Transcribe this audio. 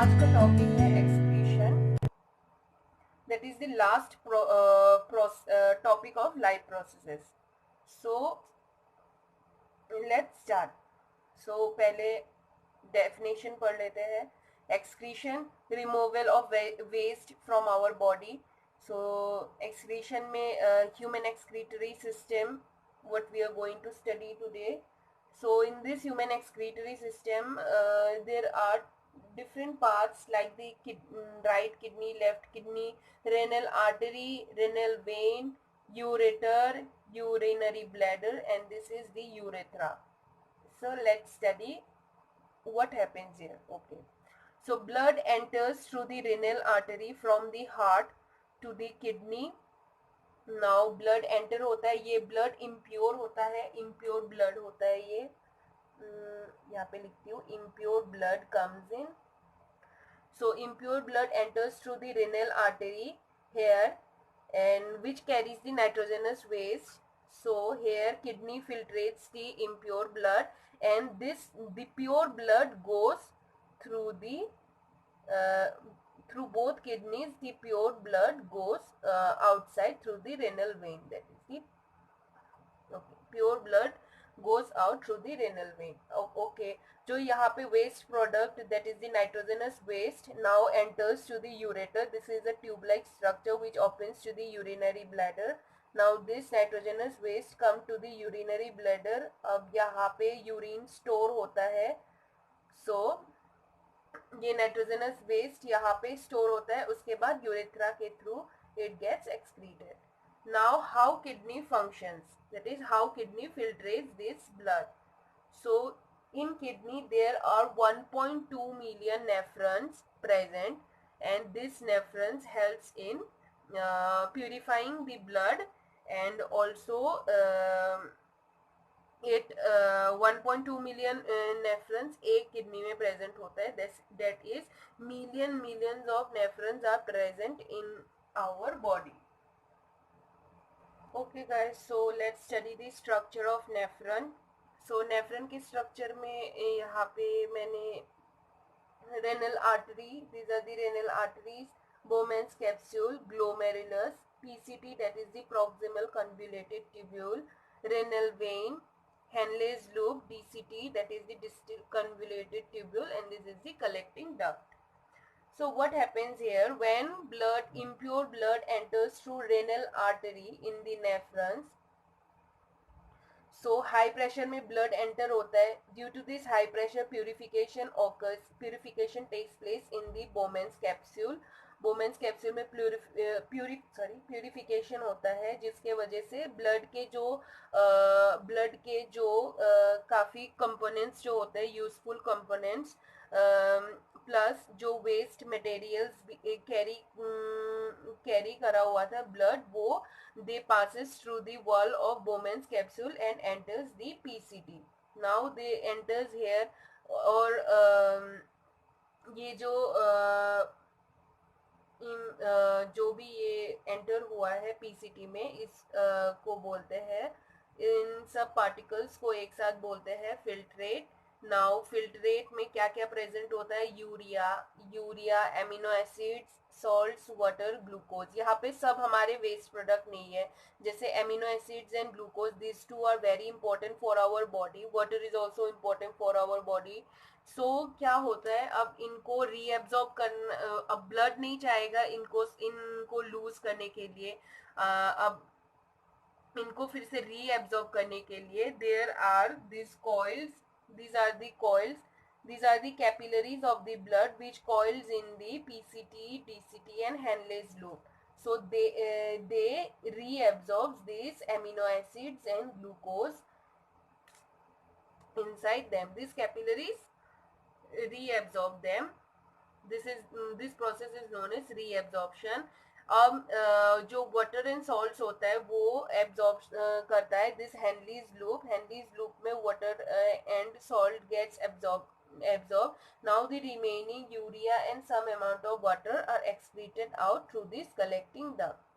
आज का टॉपिक है excretion, that is the last topic of life processes. So let's start. So पहले definition पढ़ लेते हैं. Excretion, removal of waste from our body. So excretion में human excretory system what we are going to study today. So in this human excretory system, there are different parts like the right kidney, left kidney, renal artery, renal vein, ureter, urinary bladder, and this is the urethra. So let's study what happens here. Okay. So blood enters through the renal artery from the heart to the kidney. Now blood enter होता है. ये blood impure होता है, impure blood होता है ये. यहाँ पे लिखती हूँ impure blood comes in. So impure blood enters through the renal artery here and which carries the nitrogenous waste. So here kidney filtrates the impure blood, and the pure blood goes through the through both kidneys. The pure blood goes outside through the renal vein, that is the pure blood goes out through the renal vein. Okay. जो यहाँ पे waste product, that is the nitrogenous waste, now enters to the ureter. This is a tube-like structure which opens to the urinary bladder. Now this nitrogenous waste come to the urinary bladder. अब यहाँ पे urine store होता है. So ये nitrogenous waste यहाँ पे store होता है. उसके बाद यूरेथ्रा के through it gets excreted. Now how kidney functions, that is how kidney filtrates this blood. So in kidney there are 1.2 million nephrons present, and this nephrons helps in purifying the blood, and also 1.2 million nephrons एक kidney में present होता है. That is millions of nephrons are present in our body. Okay guys, so let's study the structure of nephron. So nephron के structure में यहाँ पे मैंने renal artery, these are the renal arteries, Bowman's capsule, glomerulus, PCT, that is the proximal convoluted tubule, renal vein, Henle's loop, DCT, that is the distal convoluted tubule, and this is the collecting duct. So what happens here when impure blood enters through renal artery in the nephrons? So high pressure में blood enter होता है. Due to this high pressure, purification occurs. Purification takes place in the Bowman's capsule. Bowman's capsule में purification होता है, जिसके वजह से blood के जो काफ़ी components जो होते हैं, useful components, प्लस जो वेस्ट मटेरियल्स कैरी करा हुआ था ब्लड, वो दे passes through the wall of Bowman's capsule and enters the PCT. Now they enters here. और ये जो भी ये एंटर हुआ है पीसीटी में, इस को बोलते हैं, इन सब पार्टिकल्स को एक साथ बोलते हैं फिल्ट्रेट. नाउ फिल्ट्रेट में क्या क्या प्रेजेंट होता है? Urea, amino acids, salts, water, glucose. यहाँ पे सब हमारे वेस्ट प्रोडक्ट नहीं है. जैसे amino acids and glucose, this two are very important for our body. Water is also important for our body. So क्या होता है, अब इनको रीएब्जॉर्ब करना, अब ब्लड नहीं चाहेगा इनको लूज करने के लिए. अब इनको फिर से रीएब्जॉर्ब करने के लिए there are this coils. These are the coils. These are the capillaries of the blood which coils in the PCT, DCT, and Henle's loop. So they reabsorbs these amino acids and glucose inside them. These capillaries reabsorb them. This process is known as reabsorption. अब जो water and salts होता है वो absorb करता है this Henle's loop में water and salt gets absorb. Now the remaining urea and some amount of water are excreted out through this collecting duct.